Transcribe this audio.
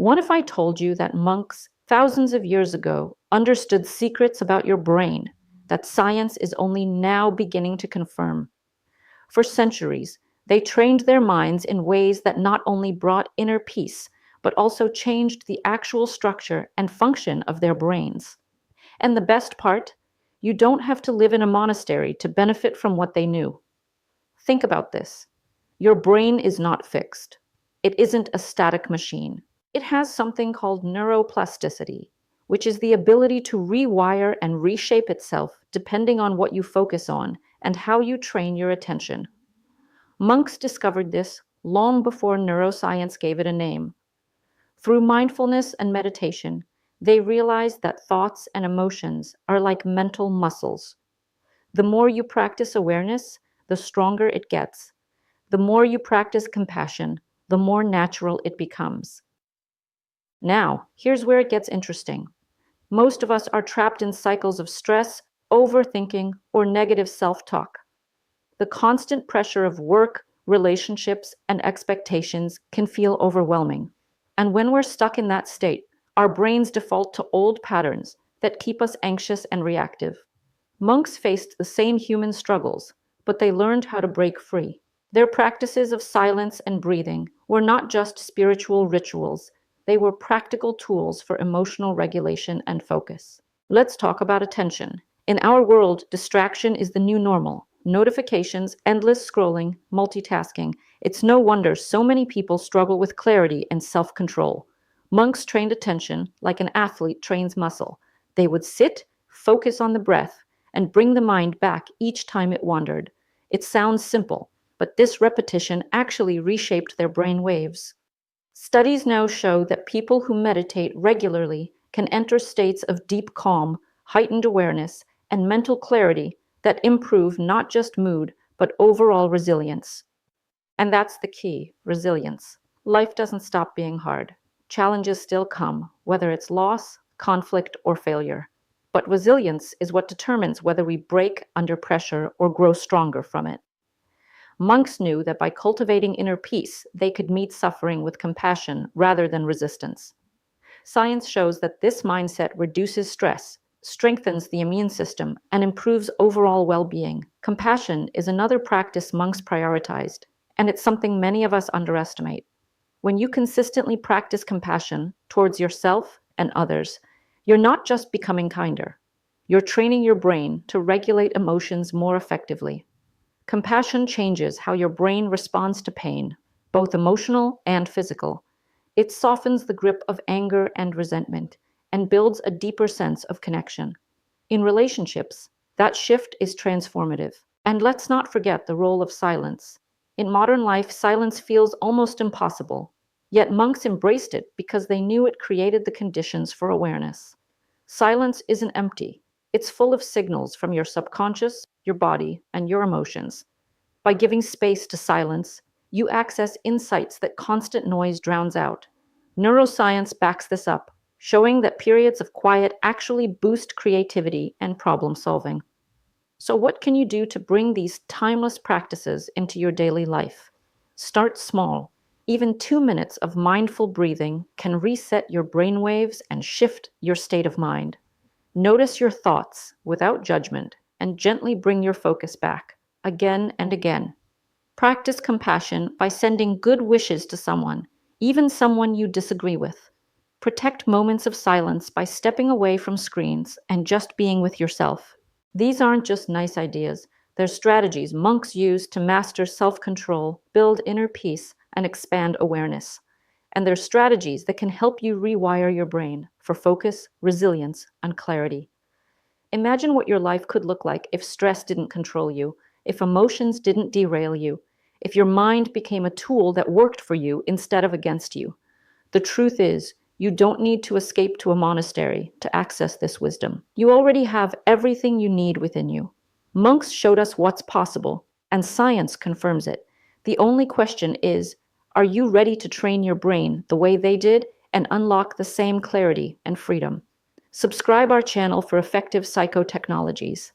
What if I told you that monks thousands of years ago understood secrets about your brain that science is only now beginning to confirm? For centuries, they trained their minds in ways that not only brought inner peace, but also changed the actual structure and function of their brains. And the best part, you don't have to live in a monastery to benefit from what they knew. Think about this. Your brain is not fixed. It isn't a static machine. It has something called neuroplasticity, which is the ability to rewire and reshape itself depending on what you focus on and how you train your attention. Monks discovered this long before neuroscience gave it a name. Through mindfulness and meditation, they realized that thoughts and emotions are like mental muscles. The more you practice awareness, the stronger it gets. The more you practice compassion, the more natural it becomes. Now, here's where it gets interesting. Most of us are trapped in cycles of stress, overthinking, or negative self-talk. The constant pressure of work, relationships, and expectations can feel overwhelming. And when we're stuck in that state, our brains default to old patterns that keep us anxious and reactive. Monks faced the same human struggles, but they learned how to break free. Their practices of silence and breathing were not just spiritual rituals, they were practical tools for emotional regulation and focus. Let's talk about attention. In our world, distraction is the new normal. Notifications, endless scrolling, multitasking. It's no wonder so many people struggle with clarity and self-control. Monks trained attention like an athlete trains muscle. They would sit, focus on the breath, and bring the mind back each time it wandered. It sounds simple, but this repetition actually reshaped their brain waves. Studies now show that people who meditate regularly can enter states of deep calm, heightened awareness, and mental clarity that improve not just mood, but overall resilience. And that's the key, resilience. Life doesn't stop being hard. Challenges still come, whether it's loss, conflict, or failure. But resilience is what determines whether we break under pressure or grow stronger from it. Monks knew that by cultivating inner peace, they could meet suffering with compassion rather than resistance. Science shows that this mindset reduces stress, strengthens the immune system, and improves overall well-being. Compassion is another practice monks prioritized, and it's something many of us underestimate. When you consistently practice compassion towards yourself and others, you're not just becoming kinder. You're training your brain to regulate emotions more effectively. Compassion changes how your brain responds to pain, both emotional and physical. It softens the grip of anger and resentment and builds a deeper sense of connection. In relationships, that shift is transformative. And let's not forget the role of silence. In modern life, silence feels almost impossible. Yet monks embraced it because they knew it created the conditions for awareness. Silence isn't empty. It's full of signals from your subconscious, your body, and your emotions. By giving space to silence, you access insights that constant noise drowns out. Neuroscience backs this up, showing that periods of quiet actually boost creativity and problem solving. So what can you do to bring these timeless practices into your daily life? Start small. Even 2 minutes of mindful breathing can reset your brainwaves and shift your state of mind. Notice your thoughts without judgment and gently bring your focus back, again and again. Practice compassion by sending good wishes to someone, even someone you disagree with. Protect moments of silence by stepping away from screens and just being with yourself. These aren't just nice ideas, they're strategies monks use to master self-control, build inner peace, and expand awareness. And they're strategies that can help you rewire your brain for focus, resilience, and clarity. Imagine what your life could look like if stress didn't control you, if emotions didn't derail you, if your mind became a tool that worked for you instead of against you. The truth is, you don't need to escape to a monastery to access this wisdom. You already have everything you need within you. Monks showed us what's possible, and science confirms it. The only question is, are you ready to train your brain the way they did and unlock the same clarity and freedom? Subscribe our channel for effective psychotechnologies.